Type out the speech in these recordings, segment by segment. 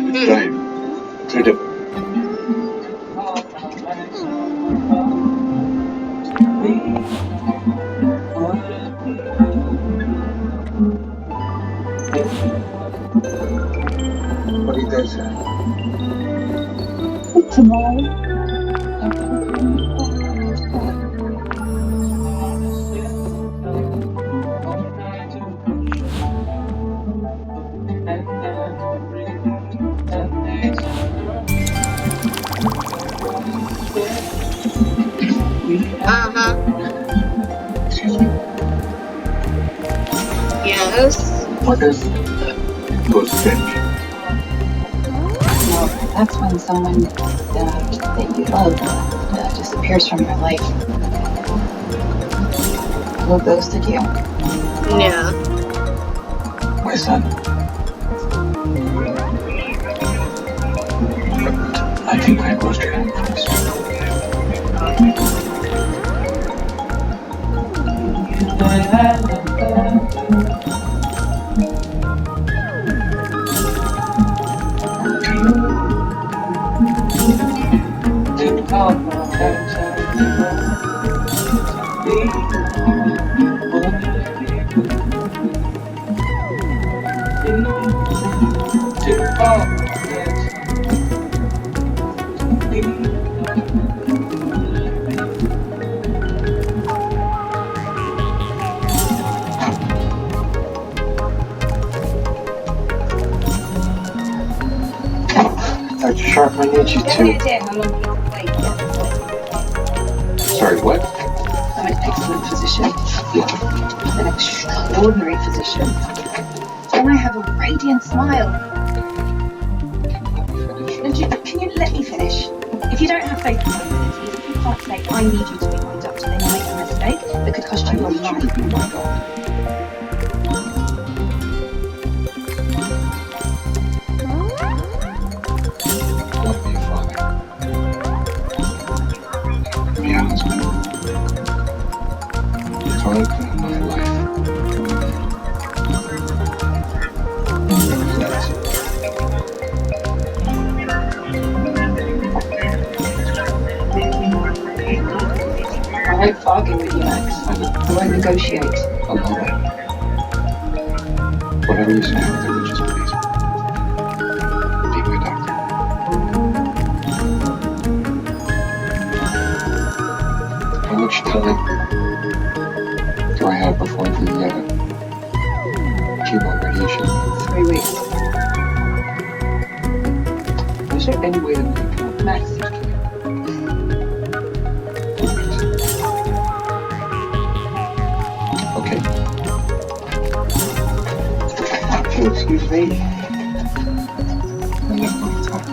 Right. Freedom. What do you guys say? Tomorrow. Excuse me. Yes. What does ghost friend mean? Well, that's when someone that you love disappears from your life. Who ghosted you? Yeah. My son. I think I ghosted him first. Dr. Sharp, I need you to... Sorry, what? I'm an excellent physician. Yeah. An extraordinary physician. And I have a radiant smile. Can you let me finish? If you don't have faith in my abilities, if you can't say, I need you to be my doctor, then you'll make a mistake that could cost you your life. Be my doctor. I want to be a father. Be a husband. Conquer my life. I won't bargain with you, Max. I won't negotiate. I love it. Whatever you say, I'll do it. Just please. Be my doctor. How much time do I have before the chemo and radiation? 3 weeks. Is there any way that we can... Max, Okay. Excuse me. I left my time.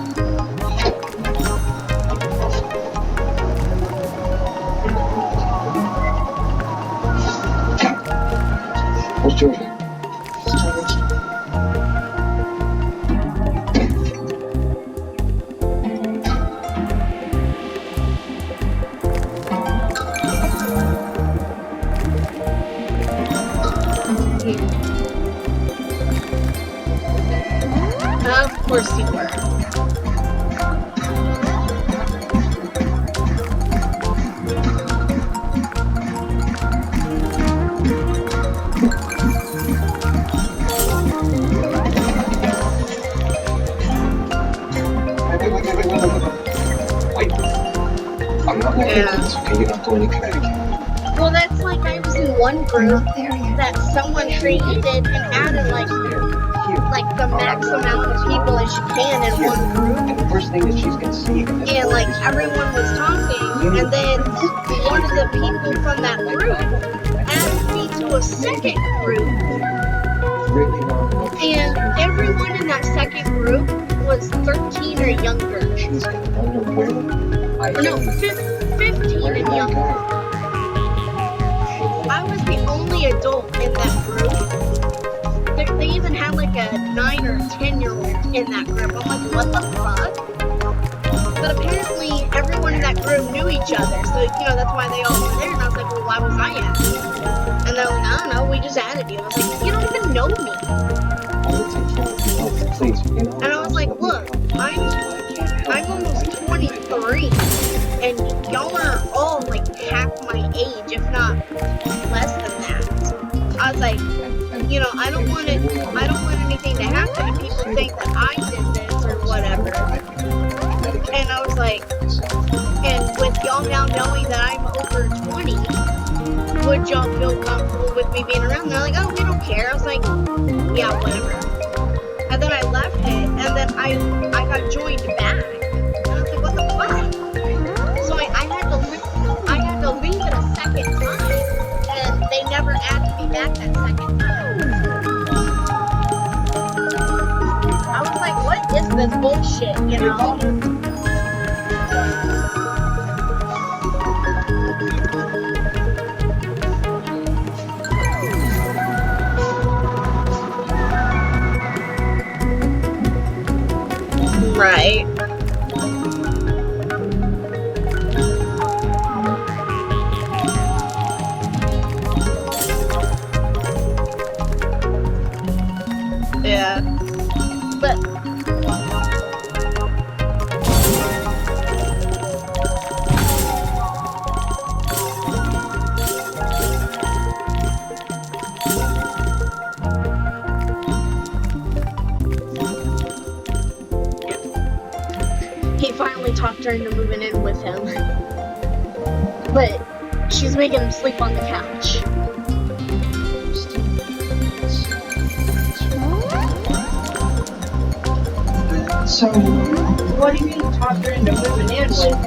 Where's Georgia? Of course you were. Wait. I'm not going to this, okay? You're not going to Connecticut. Well, that's like I was in one group that someone created and added like the max amount of people as you can in one group. And the first thing that she's going to see... And like everyone was talking, and then one of the people from that group added me to a second group. And everyone in that second group was 13 or younger. She's unaware. No, 15 and younger. I was the only adult in that group. They even had like a 9 or 10-year-old in that group. I'm like, what the fuck? But apparently everyone in that group knew each other, so that's why they all were there. And I was like, well, why was I added? And they're like, I don't know, we just added you. I was like, you don't even know me. All it Please, you know. And I was like, look, I'm almost 23, and y'all are all like half my age, if not less than that. I was like, you know, I don't want anything to happen and people think that I did this or whatever. And I was like, and with y'all now knowing that I'm over 20, would y'all feel comfortable with me being around? And they're like, oh, we don't care. I was like, yeah, whatever. And then I left it, and then I got joined back. And I was like, what the fuck? So I had to leave it a second time, and they never added me back that second time. I was like, what is this bullshit, you know? Right. Yeah. But he finally talked her into moving in with him. But she's making him sleep on the couch. So, What do you mean talk her into moving in with?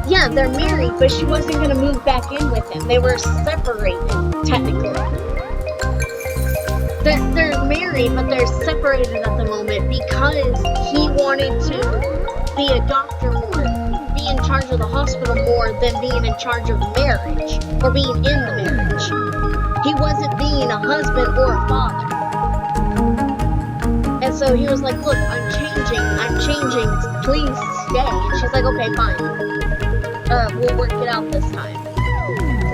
Yeah, they're married, but she wasn't gonna move back in with him. They were separated, technically. They're married, but they're separated at the moment because he wanted to be a doctor more, be in charge of the hospital more than being in charge of the marriage, or being in the marriage. He wasn't being a husband or a father. And so he was like, look, I'm changing, please stay. And she's like, okay, fine. We'll work it out this time.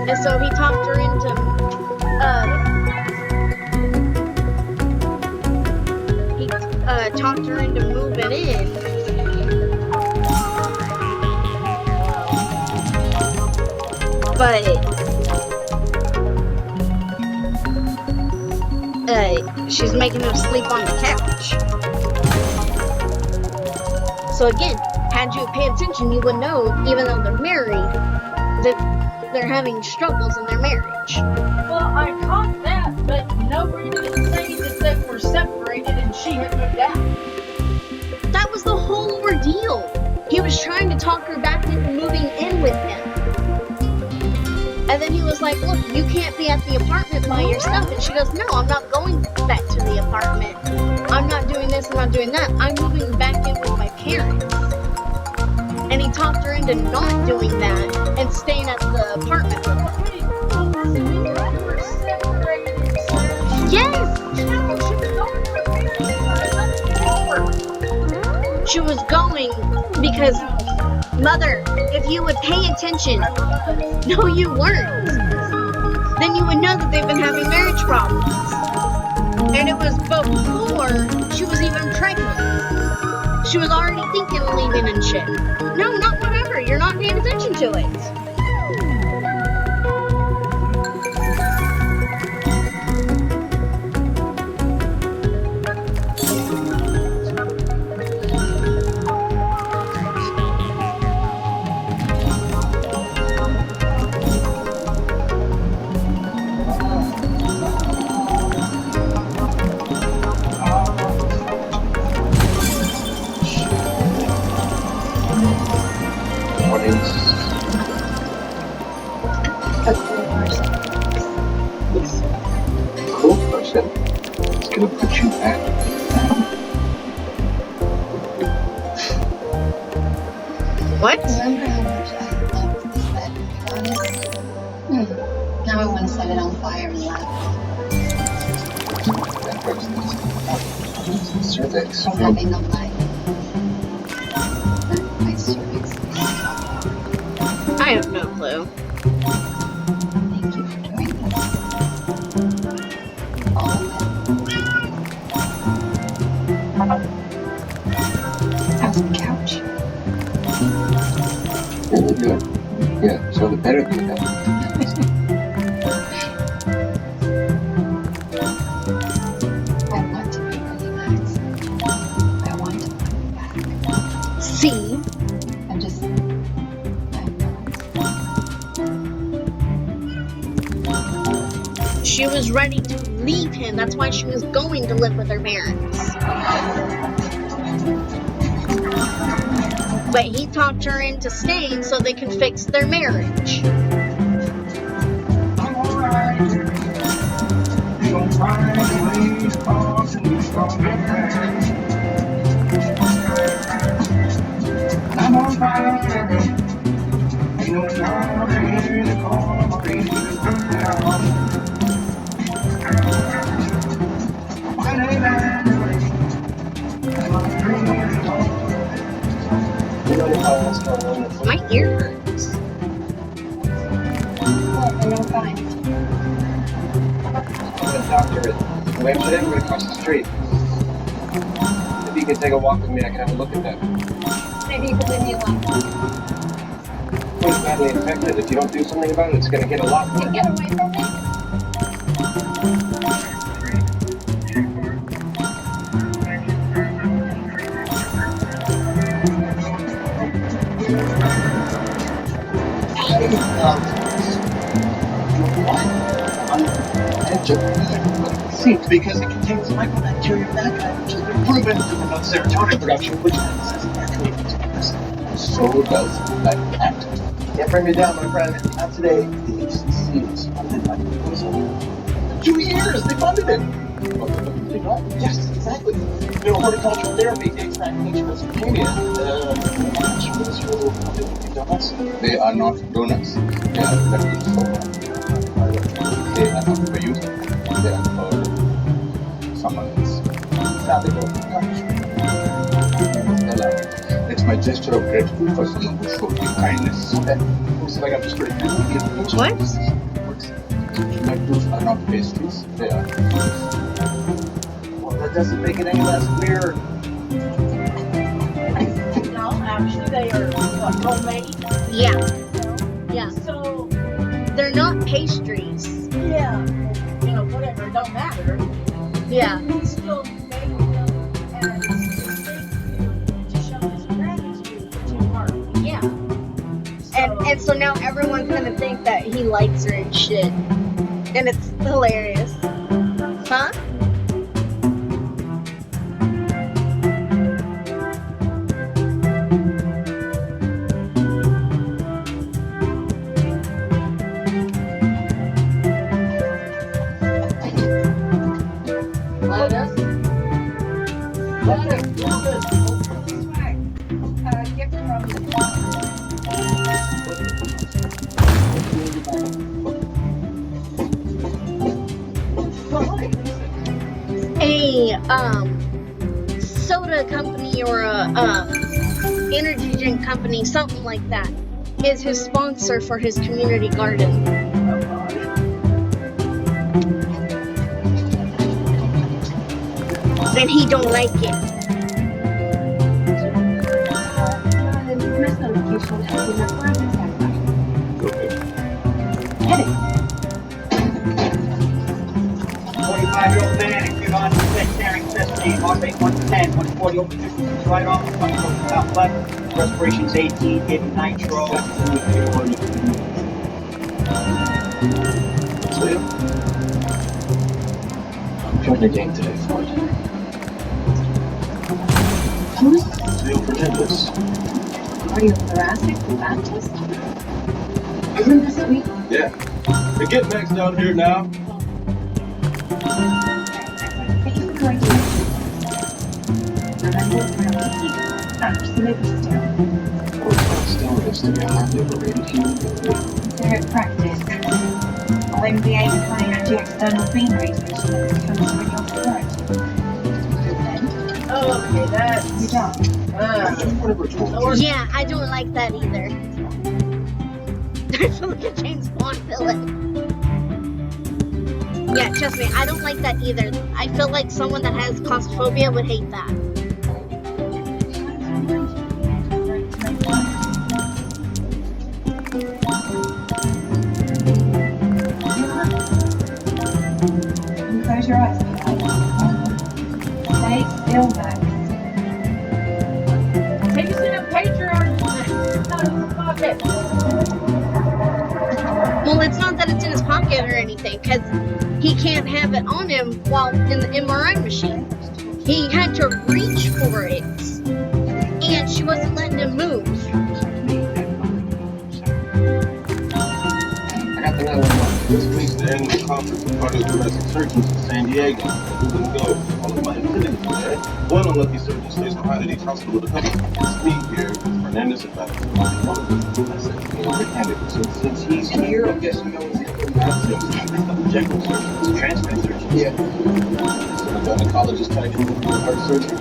And so he talked her into, talked her into moving in. But, she's making him sleep on the couch. So again, had you paid attention, you would know, even though they're married, that they're having struggles in their marriage. Well, I caught that, but nobody didn't say that we're separated and she had moved out. That was the whole ordeal. He was trying to talk her back into moving in with him. And then he was like, look, you can't be at the apartment by yourself. And she goes, no, I'm not going back to the apartment. I'm not doing this, I'm not doing that. I'm moving back in with my parents. And he talked her into not doing that and staying at the apartment with her. Wait, doesn't mean that we're separated, sir. Yes! No, she was going to her parents. She was going because, Mother, if you would pay attention, no, you weren't. Then you would know that they've been having marriage problems. And it was before she was even pregnant. She was already thinking of leaving and shit. No, not whatever. You're not paying attention to it. what is A cool person. a cool person? It's gonna put you back down. What? Remember how much I loved this bed when we got it? Now I want to set it on fire and laugh. That person's cervix. From having no life. My cervix. I have no clue. Thank you for doing this. All Good. Yeah, so the better the better. I want to be really nice. I want to fight back. See? I'm just. I'm not. She was ready to leave him. That's why she was going to live with her parents. But he talked her into staying so they can fix their marriage. I'm alright. You don't find a way to cross and you start back. I'm on fire. Ain't no time to call my baby now. My name is My ear hurts. Well, I know fine. The doctor at Amsterdam, right across the street. If you could take a walk with me, I can have a look at that. Maybe you could leave me alone. It's badly infected. If you don't do something about it, it's going to get a lot worse. Get away from me. Seems because it contains mycobacterium bacteria, which has been proven to promote serotonin production, which is naturally contagious. So does that cat. Can't bring me down, my friend. Not today. The HCC is funded by proposal. 2 years! They funded it! Yes, exactly. Horticultural therapy dates back to ancient Mesopotamia. Donuts? They are not donuts. They are very soft. They are not for you. They are for someone else. Stella, it's my gesture of gratitude for someone who showed me kindness. Okay. Looks like I'm just pretty good. What? Tomatoes are not pastries. They are. Well, that doesn't make it any less weird. No, actually, they are what, homemade. Yeah. Yeah. So, They're not pastries. yeah, you know, whatever, it don't matter. Yeah. He still made them and to show his gratitude to her. Yeah. So, And so now everyone's gonna think that he likes her and shit. And it's hilarious. Huh? lettuce. Gift from A soda company or a energy drink company, something like that, is his sponsor for his community garden. And he don't like it. Miss notification as the recording standby. Get it. 45-year-old man, acute onset staring chest pain, heart rate 110, 140 over 50, right arm, front foot, top left, respiration's 18, gave him nitro. I'm joining the game today, Ford. Who's Seal for Nimbus. cardiothoracic Atlantis? Isn't this sweet? Yeah. They get Max down here now. Thank you for going to remember, we're not leaking. First, the neighbors still. Still is to be a highly overrated human being. They're at practice. When the aim of finding anti-external beam radiation that becomes radioactive. Oh, okay, that's. You don't. Whatever told you. Yeah, I don't like that either. There's like a James Bond villain. Yeah, trust me, I don't like that either. I feel like someone that has claustrophobia would hate that. your eyes, okay? Stay still, Max. Take us in a patriarch out of his pocket. Well, it's not that it's in his pocket or anything, because he can't have it on him while in the MRI machine. He had to reach for it, and she wasn't letting him move. I got the 911. This week's the annual conference of cardiothoracic surgeons in San Diego. Who wouldn't go? All of my affiliates were there. One unlucky surgeon stays behind at each hospital to cover Steve here with Fernandez and Atlantis. I said, since he's here, I'm guessing no one's going to have general surgeons, transplant surgeons. Yeah. So the gynecologist type who do heart surgery.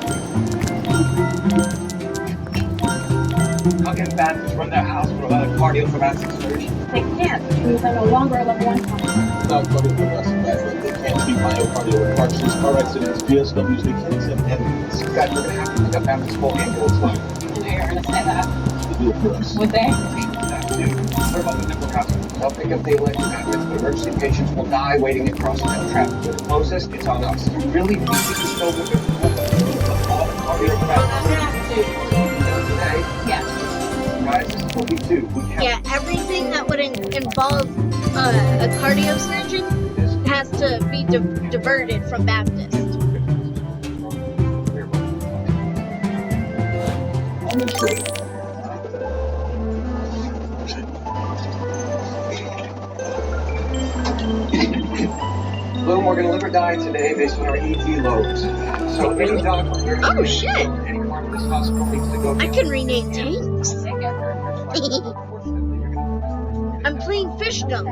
How can Baptists run their hospital without a cardiothoracic surgeon? They can't because they're no longer a level 1 contract. Without cardiothoracic background, they can't treat myocardial infarctions, car accidents, VSWs, they can't accept evidence. In fact, we're going to have to pick up Baptist full ambulance line. You know you're going to say that. To do it for us. Would they? That too. What about the network hospital? They'll pick up the electric Baptist, but emergency patients will die waiting at cross-town traffic. We're the closest, it's on us. You really think this is still with all the cardiothoracic today? Yeah. Guys, this is what we do. We have Yeah, everything that would involve a cardio surgeon has to be diverted from Baptist. Bloom, we're going to live or die today based on our ET loads. So any doctor, Oh, shit. any part of this hospital needs to go. I can rename tanks. I'm playing Fishdom.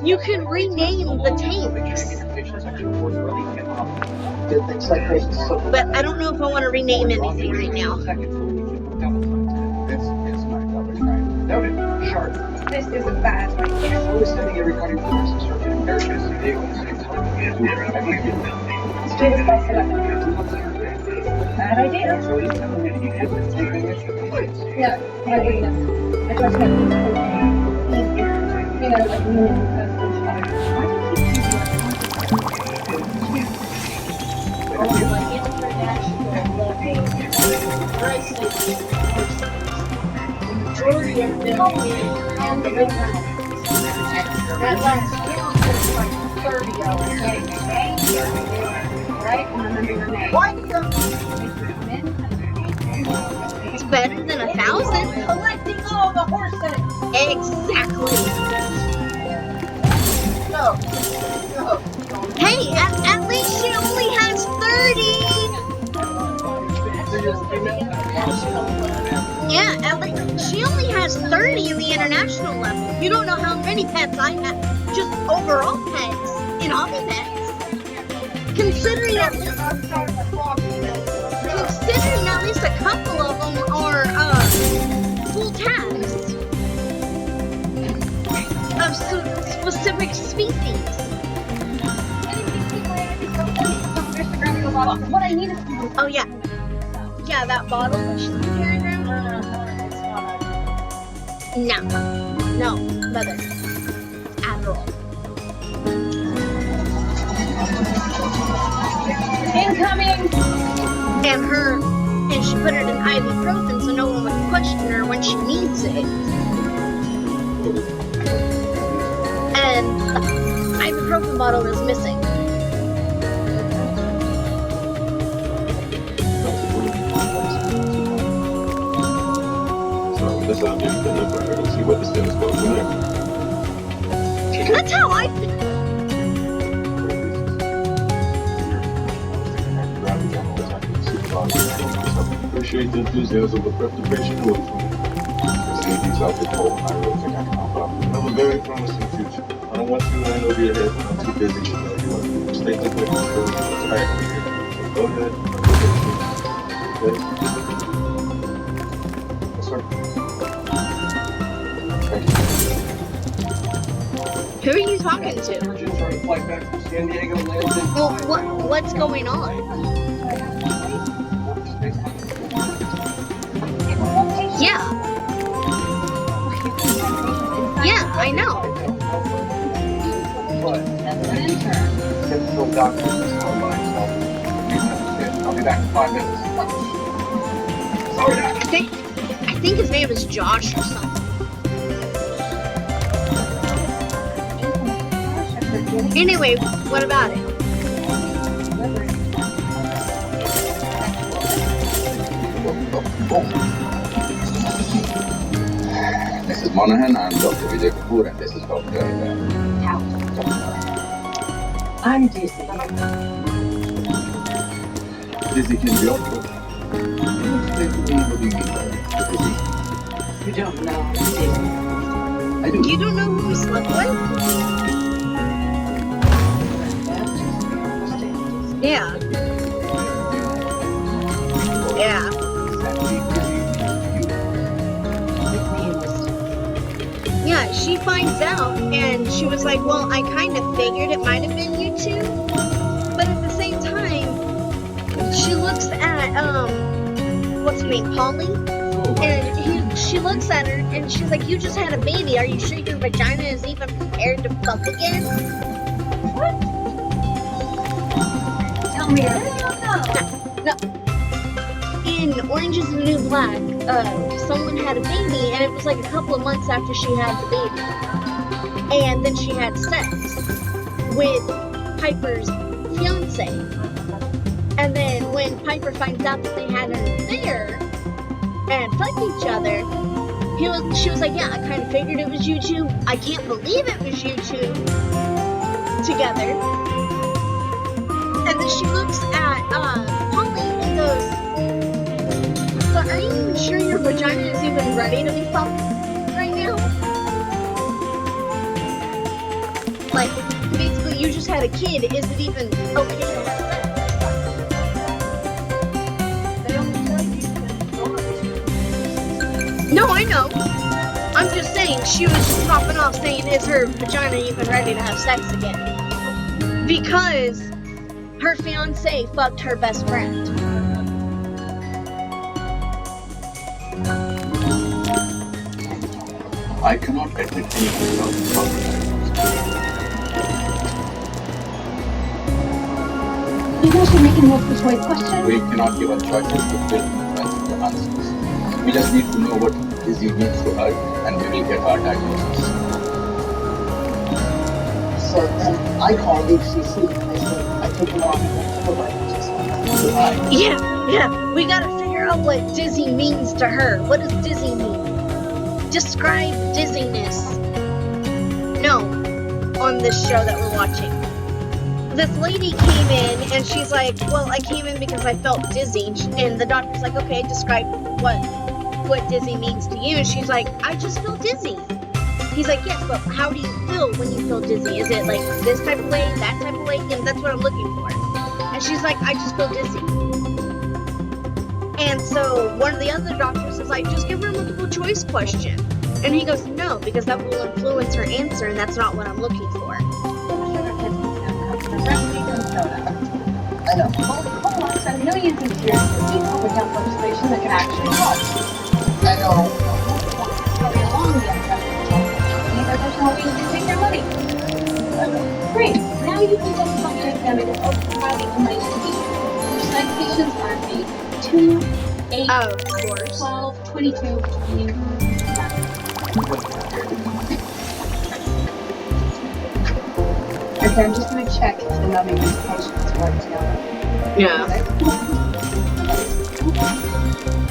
You can rename the tanks. But I don't know if I want to rename anything right now. Noted. Sharp. This is a bad idea. Always sending every cardiothoracic surgeon in America to San Diego at the same time. Let's do this by selecting. Bad idea. Yeah, I agree. I just have easier. You know, like moving Like international races. Majority of them and the big that last count was like 30 hours. right? And remember your name. What? It's better than 1,000. Collecting all the horses. Exactly. No. Hey, at least she only has 30. Yeah, at least she only has 30 in the international level. You don't know how many pets I have. Just overall pets in hobby pets. Considering at least a couple of them are full tags of specific species. What I need is Oh yeah, yeah, that bottle that she's been carrying around. No, mother, Adderall. incoming. And she put it in ibuprofen so no one would question her when she needs it. And the ibuprofen bottle is missing. So that's how you deliver her and see what the status goes from there. That's how I. Appreciate the enthusiasm, but preparation away from me. Let's leave these out the cold. I really think I can help out. I have a very promising future. I don't want you to land over your head. I'm too busy to know you are. Stay in the tired of here. Go ahead. Okay? Yes, sir. Thank you. Who are you talking to? Surgeon trying to fly back from San Diego and land in. Well, what's going on? Yeah. Yeah, I know. But That's an intern. doctor is still alive, so please understand. I'll be back in 5 minutes. Sorry, Doc. I think his name is Josh or something. Anyway, what about it? Mrs. Monahan, I'm Dr. Vijay Kapoor, and this is Dr. I'm Dizzy. Dizzy can be awkward. Can you explain to me what do you mean by dizzy? You don't know Dizzy. I do. You don't know who we slept with? Yeah. Yeah. Yeah, she finds out and she was like, well, I kind of figured it might have been you two. But at the same time, she looks at, what's her name, Polly? And she looks at her and she's like, you just had a baby. Are you sure your vagina is even prepared to fuck again? What? Tell me that. No. In Orange is the New Black, someone had a baby, and it was like a couple of months after she had the baby. And then she had sex with Piper's fiance. And then when Piper finds out that they had an affair and fucked each other, she was like, yeah, I kind of figured it was you two. I can't believe it was you two together. And then she looks at Polly and goes, so are you even sure your vagina is even ready to be fucked right now? Like, basically you just had a kid, is it even okay to have sex? They only tell you that. No, I know. I'm just saying, she was just popping off saying, is her vagina even ready to have sex again? Because her fiance fucked her best friend. I cannot admit anything about the problem. You guys are making multiple choice questions. We cannot give her choices to fill the answers. We just need to know what disease means to her, and we will get our diagnosis. So then I called HCC. I said, I took him on and took him. Yeah, we gotta figure out what dizzy means to her. What does dizzy mean? Describe dizziness. No, on this show that we're watching. This lady came in and she's like, well, I came in because I felt dizzy. And the doctor's like, okay, describe what dizzy means to you. And she's like, I just feel dizzy. He's like, yes, but how do you feel when you feel dizzy? Is it like this type of way, that type of way? And that's what I'm looking for. And she's like, I just feel dizzy. And so one of the other doctors is like, just give her a multiple choice question. And he goes, no, because that will influence her answer, and that's not what I'm looking for. I know. So millions of years of people would dump legislation that could actually help. I know. Probably along the there's no way to take their money. Great. Now you can justify your exam and overcrowding in my institution. Citations are made 2, 8, Oh, of course. 12, 22, 27. Okay, I'm just going to check if the numbing medication is worked together. Yeah.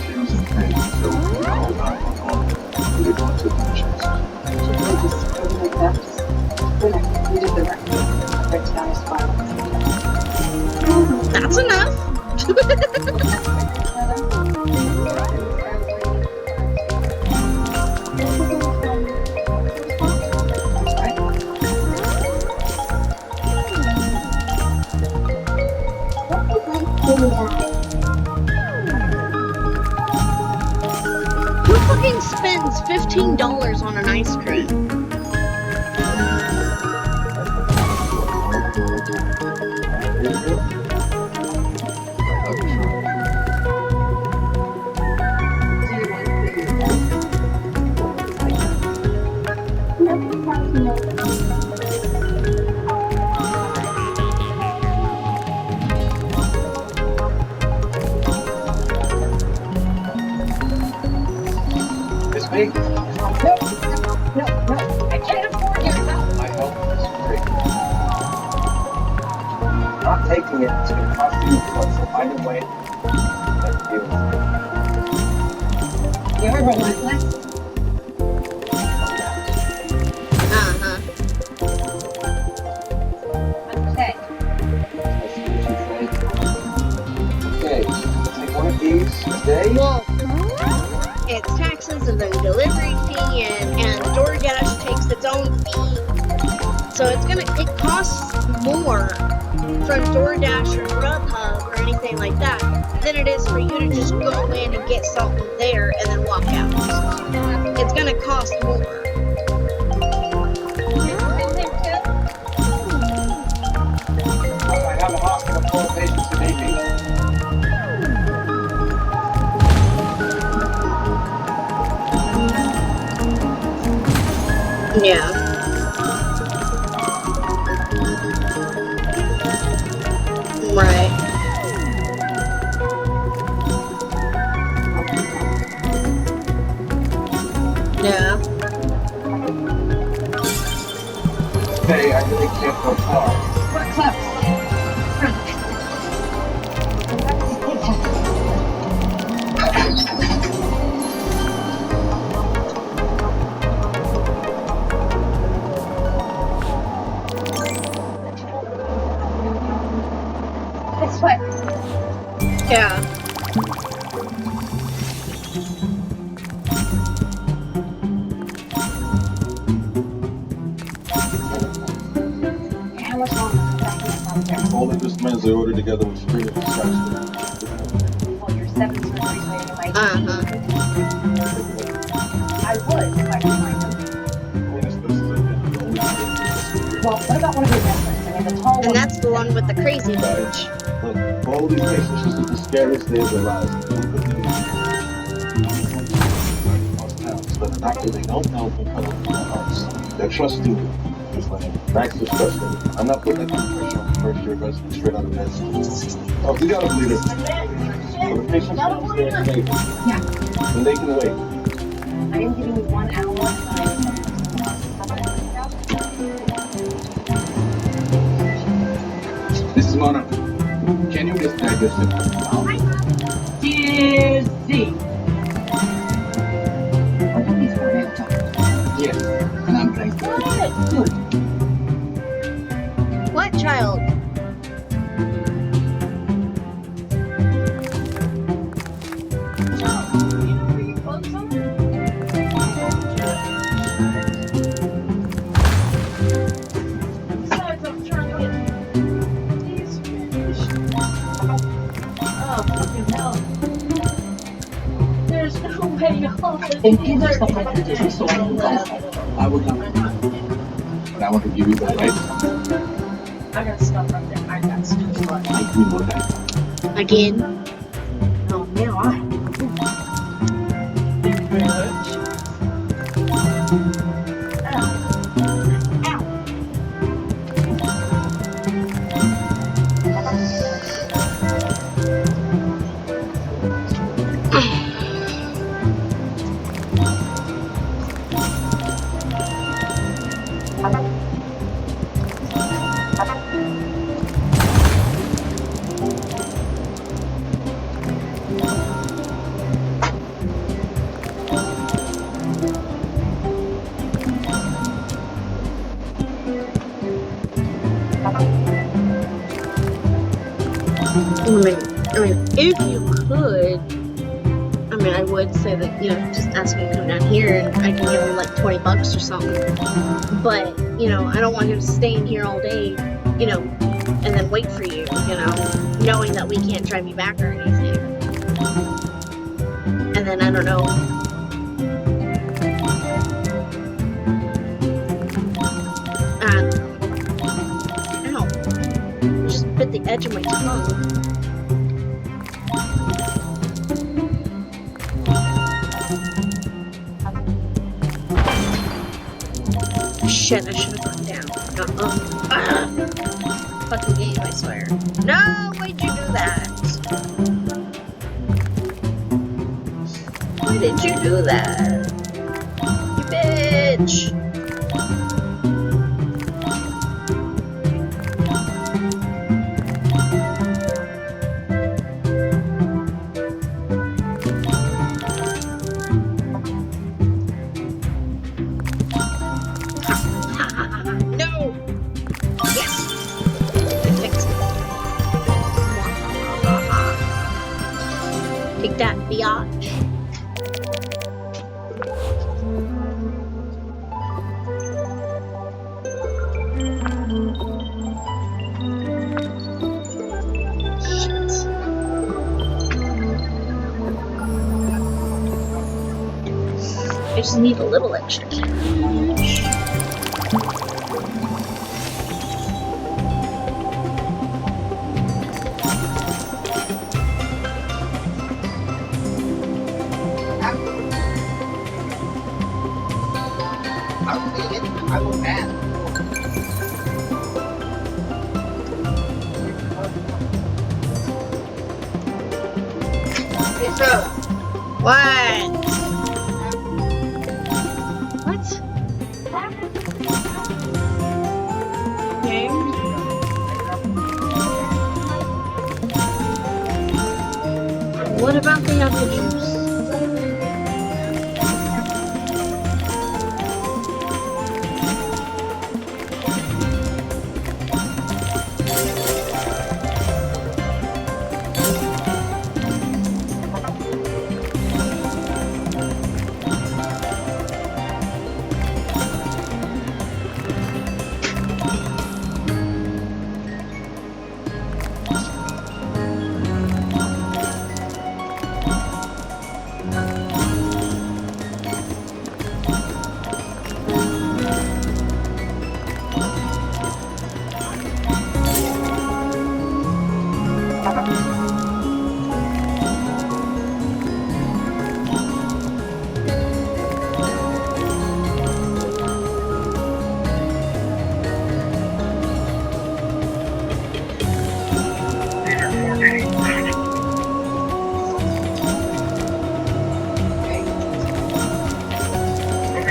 She was in pain, so we called 911. We got to the chest. Just go like that. Just we did the right down his spine. That's enough. Who fucking spends $15 on an ice cream? me? No, I can't afford your help. My help is free. Not taking it is going to cost you blood, so find a way to deal with it. You're relentless. Uh-huh. Okay. That's what you say. Okay, take one of these a day. Well, it's taxes and then delivery fee and DoorDash takes its own fee. So it costs more from DoorDash or Grubhub or anything like that than it is for you to just go in and get something there and then walk out. It's gonna cost more. I have a hospital full of patients who need me. Yeah. Right. Yeah. Hey, I really can't go far. We're close. This way. Yeah. How much longer? All of this means they ordered together with streaming instructions. Well, your 7 surgeries waiting in my Uh-huh. I would if I could find them. Well, what about one of your best friends? I mean, the tall And one. that's the one with the crazy bitch. Look, all of these patients just the scariest day of their lives. But the doctor, they don't know can cut off their hearts. They're trusting you. Just like Max is trusting you. I'm not putting that kind of pressure on the first year resident straight out of med school. Oh, we gotta believe it. So the patients understand safe. Yeah. And they can wait. I am giving you 1 hour. Mrs. Mona, can you misdiagnose him? Dizzy. Are these for real doctors? Yes, and I'm trying to. Good. What child? Besides, I'm trying to get these finished. Oh, fucking hell. There's no way all of And these give us the are presentation so I can go. I will come. But I want to give you the right. I got stuff up there. I got stuff up I do know that. Again? Oh, now I. Thank you very much. Ow. Ow. I mean, if you could, I mean, I would say that, you know, just ask him to come down here and I can give him like $20 or something. But, you know, I don't want him staying here all day, you know, and then wait for you, you know, knowing that we can't drive you back or anything. And then, I don't know. Ow. I just bit the edge of my tongue. Shit, I should have gone down. Fucking game, I swear. No, why'd you do that? Why did you do that? Take that, biatch. I just need a little extra cash. I will mad. Hey, sir. What? What? Okay. What about the apple juice?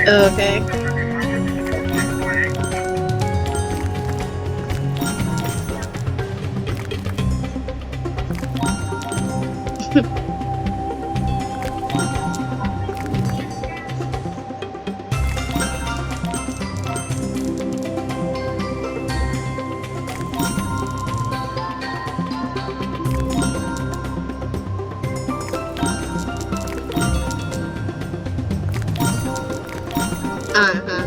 Okay. Uh-huh.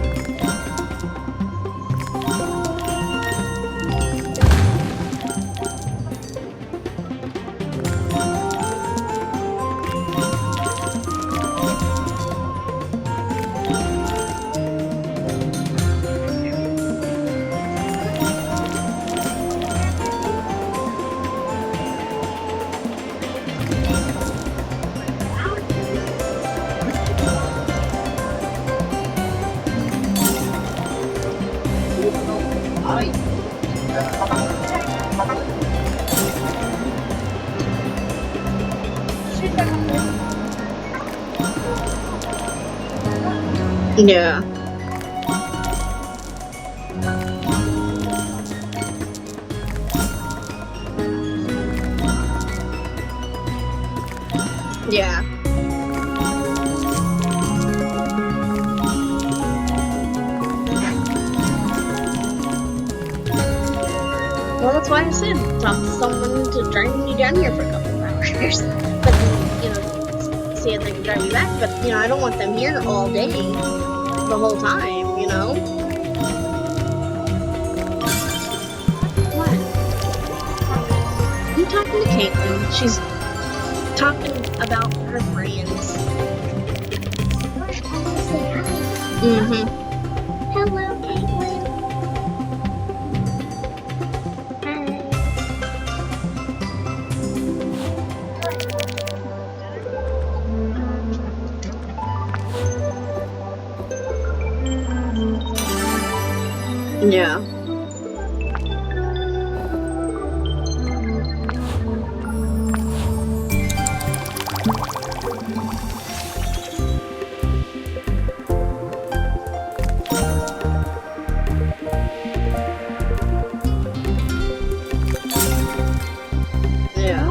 Yeah. Yeah. Well, that's why I said talk to someone to drive me down here for a couple of hours. But then, you know, see if they can drive me back. But, you know, I don't want them here all day, the whole time, you know? What? You talking to Caitlin? She's talking about her friends. Mm-hmm. Hello, Caitlin. Yeah. Yeah.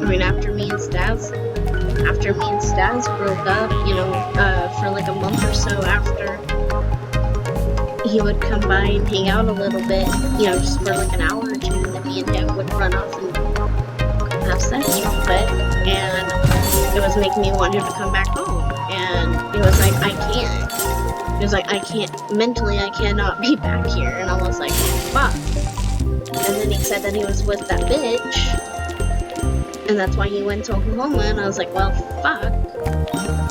mean, after me and Stas broke up, you know, for like a month or so after, he would come by and hang out a little bit, you know, just for like an hour or two, and then me and him would run off and have sex real quick, and it was making me want him to come back home, and it was like, I can't. It was like, I can't, mentally, I cannot be back here, and I was like, fuck. And then he said that he was with that bitch, and that's why he went to Oklahoma, and I was like, well, fuck.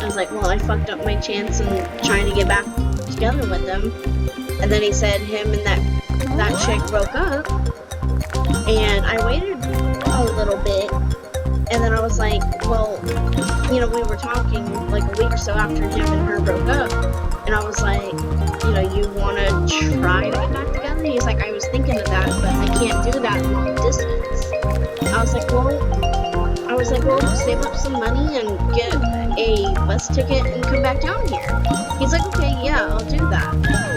I was like, well, I fucked up my chance in trying to get back together with him. And then he said him and that chick broke up, and I waited a little bit, and then I was like, well, you know, we were talking like a week or so after him and her broke up, and I was like, you know, you want to try to get back together? He's like, I was thinking of that, but I can't do that long distance. I was like, well, save up some money and get a bus ticket and come back down here. He's like, okay, yeah, I'll do that.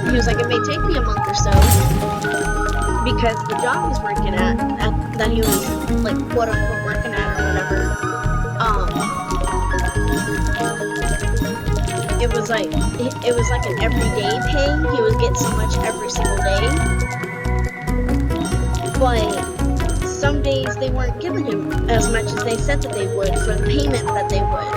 He was like, it may take me a month or so, because the job he's working at that he was, like, quote unquote working at or whatever, it was like an everyday pay. He would get so much every single day, but some days they weren't giving him as much as they said that they would for the payment that they would.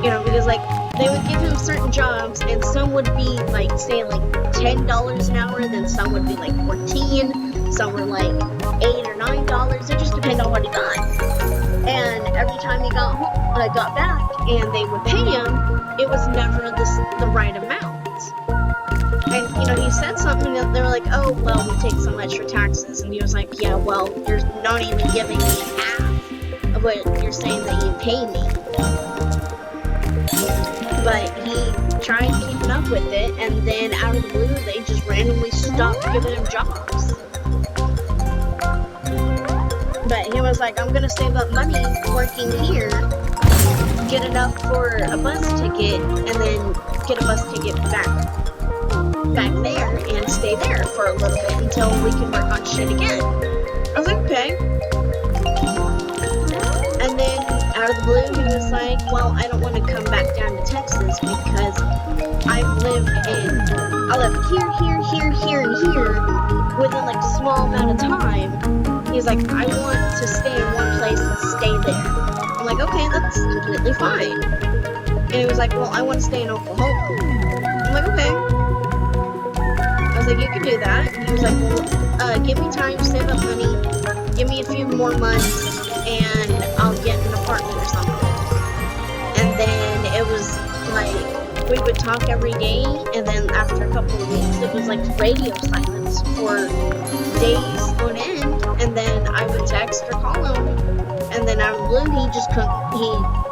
You know, because like they would give him certain jobs, and some would be like, say, like $10 an hour, then some would be like $14, some were like $8 or $9. It just depended on what he got. And every time he got back and they would pay him, it was never the right amount. And, you know, he said something that they were like, oh, well, we take so much for taxes. And he was like, yeah, well, you're not even giving me half of what you're saying that you pay me. But he tried keeping up with it, and then out of the blue, they just randomly stopped giving him jobs. But he was like, I'm gonna save up money working here, get enough for a bus ticket, and then get a bus ticket back there and stay there for a little bit until we can work on shit again. I was like, okay. And then out of the blue, he was like, well, I don't want to come back down to Texas because I live here, and here within like a small amount of time. He's like, I want to stay in one place and stay there. I'm like, okay, that's completely fine. And he was like, well, I want to stay in Oklahoma. I'm like, okay. I was like, you can do that. And he was like, well, give me time to save up money, give me a few more months, and I'll get an apartment or something. And then it was like, we would talk every day, and then after a couple of weeks, it was like radio silence for days on end, and then I would text or call him, and then out of the blue, he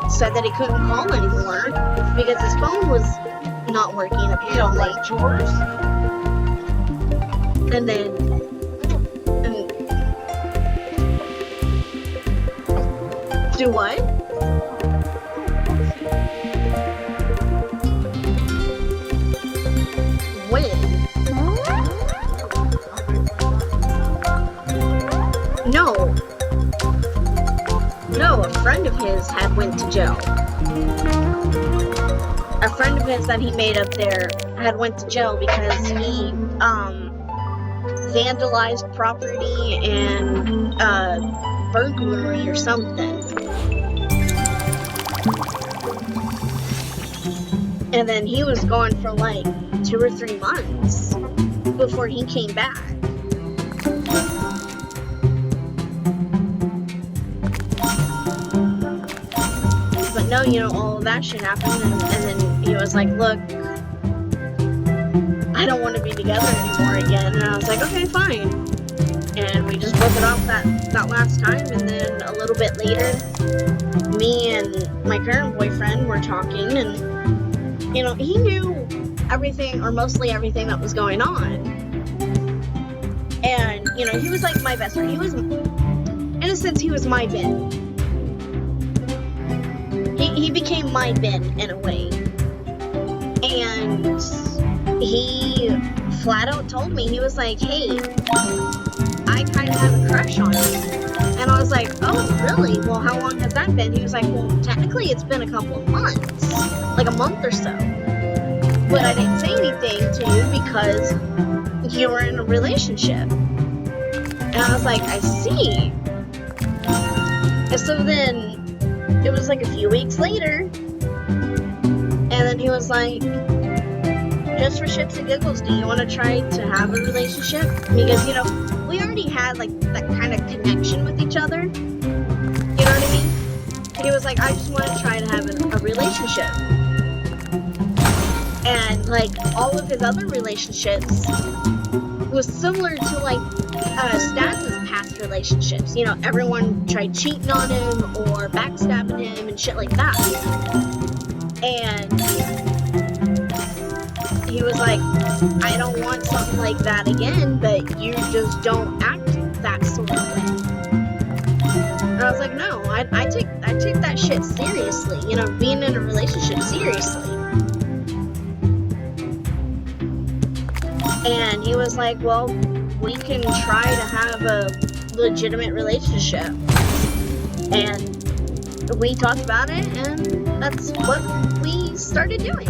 said that he couldn't call anymore, because his phone was not working, apparently. You don't like chores? And then, do what? When? No, a friend of his had went to jail. A friend of his that he made up there had went to jail because he, vandalized property and, burglary or something. And then he was gone for like 2 or 3 months before he came back. But no, you know, all of that shit happened, and then he was like, look, I don't want to be together anymore again. And I was like, okay, fine. And we just broke it off that last time, and then a little bit later, me and my current boyfriend were talking, and, you know, he knew everything, or mostly everything that was going on. And, you know, he was like my best friend. He was, in a sense, he was my Ben. He became my Ben in a way. And he flat out told me, he was like, hey, I kind of have a crush on you. And I was like, oh, really? Well, how long has that been? He was like, well, technically it's been a couple of months. Like a month or so. But I didn't say anything to you because you were in a relationship. And I was like, I see. And so then it was like a few weeks later. And then he was like, just for shits and giggles, do you want to try to have a relationship? Because, you know, we already had like that kind of connection with each other. You know what I mean? And he was like, I just want to try to have a relationship. And like all of his other relationships was similar to like Stats' past relationships. You know, everyone tried cheating on him or backstabbing him and shit like that. And he was like, I don't want something like that again, but you just don't act that sort of way. And I was like, no, I take that shit seriously. You know, being in a relationship seriously. And he was like, well, we can try to have a legitimate relationship. And we talked about it, and that's what we started doing.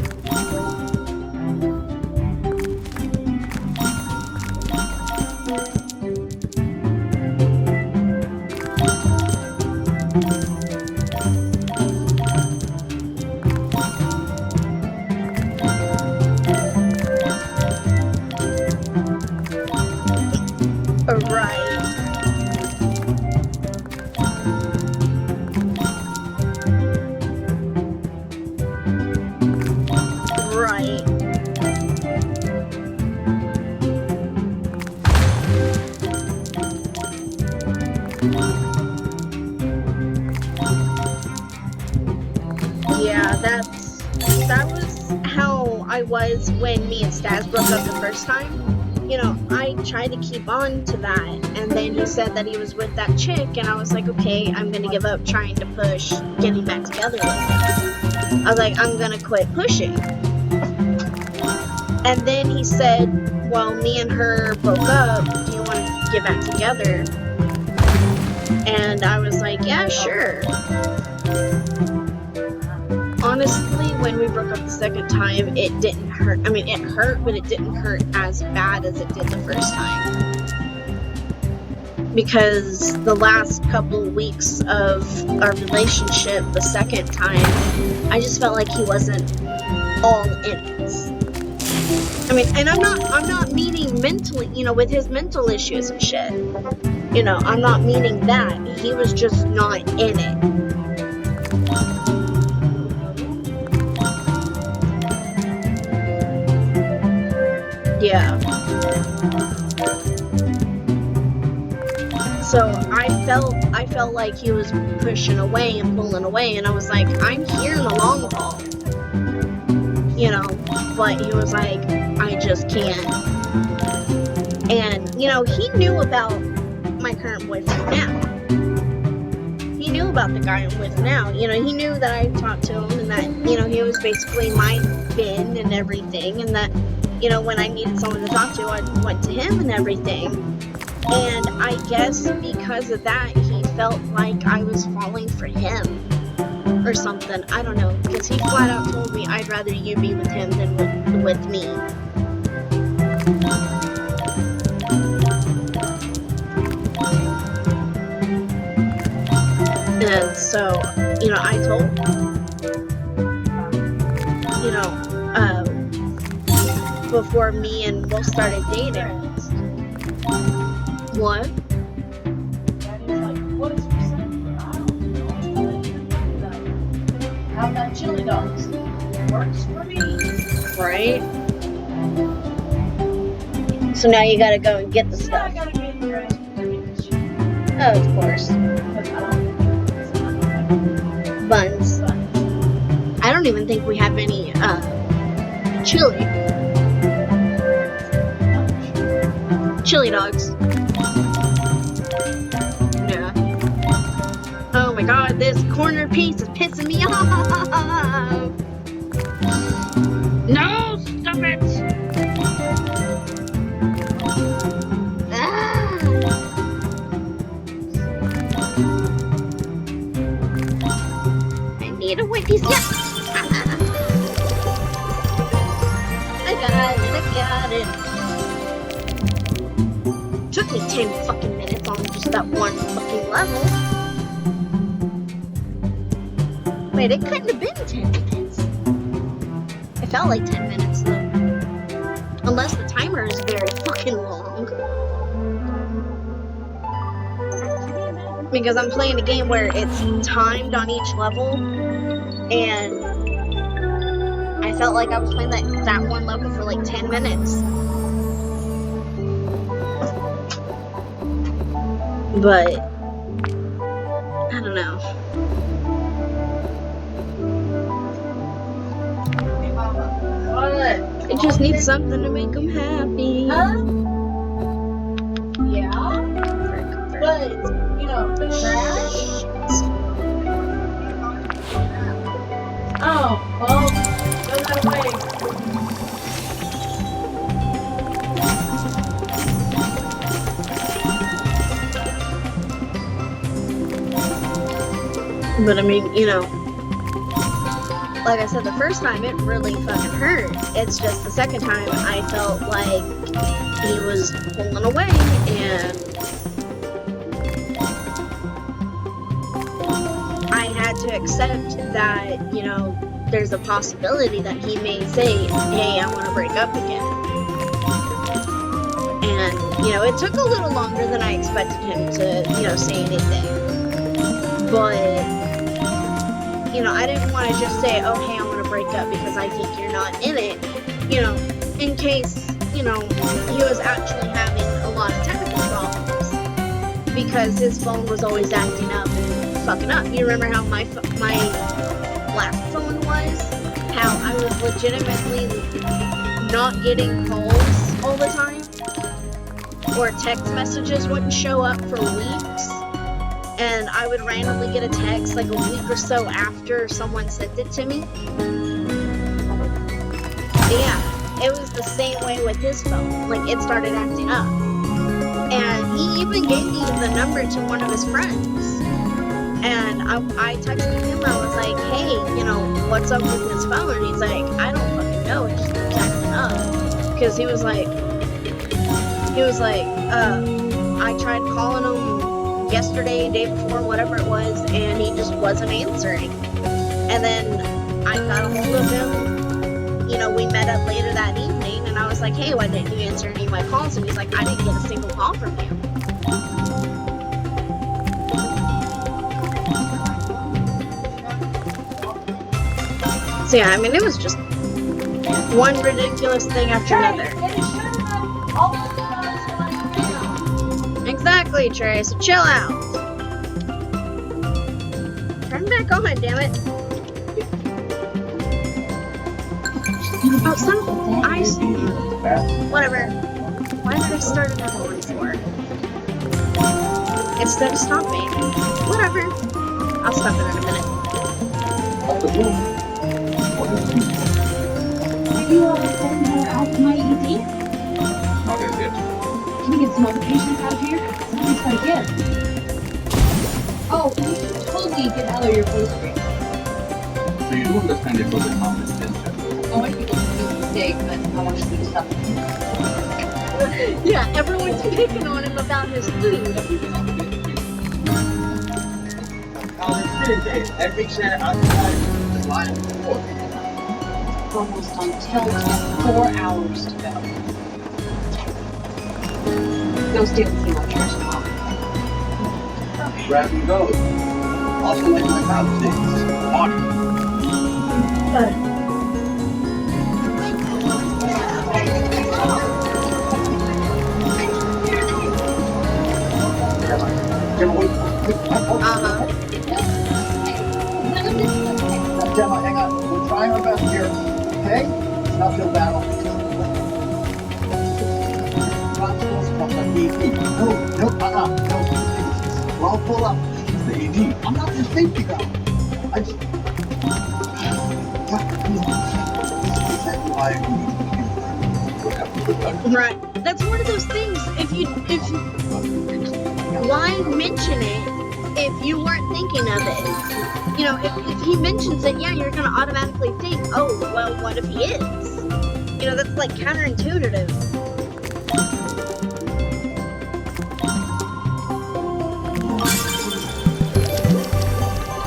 That was how I was when me and Stas broke up the first time. You know, I tried to keep on to that, and then he said that he was with that chick, and I was like, okay, I'm gonna give up trying to push getting back together with him. I was like, I'm gonna quit pushing. And then he said, well, me and her broke up, do you want to get back together? And I was like, yeah, sure. Honestly, when we broke up the second time, it didn't hurt. I mean, it hurt, but it didn't hurt as bad as it did the first time. Because the last couple of weeks of our relationship, the second time, I just felt like he wasn't all in it. I mean, and I'm not meaning mentally, you know, with his mental issues and shit. You know, I'm not meaning that. He was just not in it. Yeah. So I felt like he was pushing away and pulling away, and I was like, I'm here in the long haul. You know, but he was like, I just can't. And, you know, he knew about my current boyfriend now. He knew about the guy I'm with now. You know, he knew that I talked to him and that, you know, he was basically my bin and everything, and that, you know, when I needed someone to talk to, I went to him and everything. And I guess because of that, he felt like I was falling for him or something. I don't know, because he flat out told me, I'd rather you be with him than with me. And so, you know, I told him, you know, before me and Will started dating. What? How about chili dogs? Works for me. Right? So now you gotta go and get the stuff. I gotta get your ice cream. Oh, of course. Buns. I don't even think we have any, chili. Chili dogs. Yeah. Oh my god, this corner piece is pissing me off. No, stop it. Ah. need to win these. Yes! I got it. Took me 10 fucking minutes on just that one fucking level. Wait, it couldn't have been 10 minutes. It felt like 10 minutes though. Unless the timer is very fucking long. Because I'm playing a game where it's timed on each level, and I felt like I was playing that one level for like 10 minutes. But I don't know. It just needs something to make them happy. Huh? Yeah? But, you know, trash? Oh, well, go that way. But I mean, you know, like I said, the first time it really fucking hurt. It's just the second time I felt like he was pulling away, and I had to accept that, you know, there's a possibility that he may say, hey, I want to break up again. And, you know, it took a little longer than I expected him to, you know, say anything. But, you know, I didn't want to just say, oh, hey, I want to break up because I think you're not in it, you know, in case, you know, he was actually having a lot of technical problems because his phone was always acting up and fucking up. You remember how my last phone was? How I was legitimately not getting calls all the time? Or text messages wouldn't show up for weeks? And I would randomly get a text like a week or so after someone sent it to me. Yeah, it was the same way with his phone. Like, it started acting up. And he even gave me the number to one of his friends. And I texted him, I was like, hey, you know, what's up with his phone? And he's like, I don't fucking know, it just keeps acting up. Because he was like, I tried calling him yesterday, day before, whatever it was, and he just wasn't answering. And then I got a hold of him, you know, we met up later that evening, and I was like, hey, why didn't you answer any of my calls? And he's like, I didn't get a single call from you. So yeah, I mean, it was just one ridiculous thing after another. Exactly, Trey, so chill out. Turn back on, damn it. Oh, whatever. Why did I start another one for? Instead of stopping. Whatever. I'll stop it in a minute. Have you sent her out my ED? Okay, yes. Can we get some notifications out of here? Somebody's got a gift. Oh, you should totally get out of your full screen. So you do understand it was a common sense. Oh, I think it's a mistake, but I want you to do something. Yeah, everyone's picking on him about his food. Every chair outside is lined with four. Almost on telltale, 4 hours to go. Go stay with you on yours now. Grab and go. Also like my conversations. On. Gemma, hang on. We're trying our best here. Okay? It's an uphill battle. No. We're all full up. She's the AD. I'm not your safety valve. I just... Right. That's one of those things. If you why mention it if you weren't thinking of it. You know, if he mentions it, yeah, you're gonna automatically think, oh, well, what if he is? You know, that's like counterintuitive.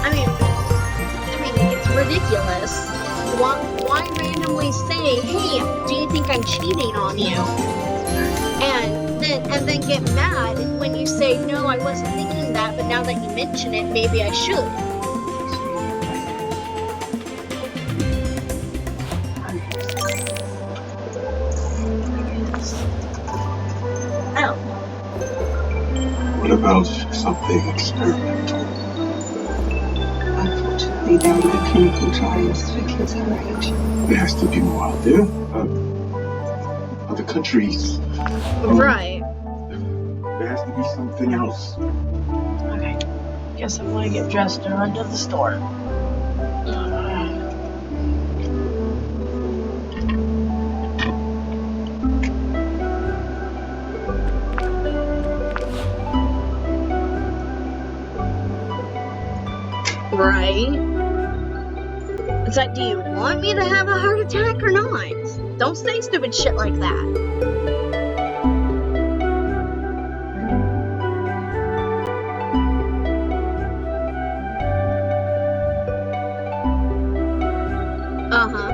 I mean, it's ridiculous. Why randomly say, hey, do you think I'm cheating on you? And then get mad when you say, no, I wasn't thinking that, but now that you mention it, maybe I should. Oh, What about something experimental? Unfortunately, there are no clinical trials for kids our age. There has to be more out there. Other countries. Right. There has to be something else. Okay, guess I'm gonna get dressed and run to the store. Right. It's like, do you want me to have a heart attack or not? Don't say stupid shit like that. Uh-huh.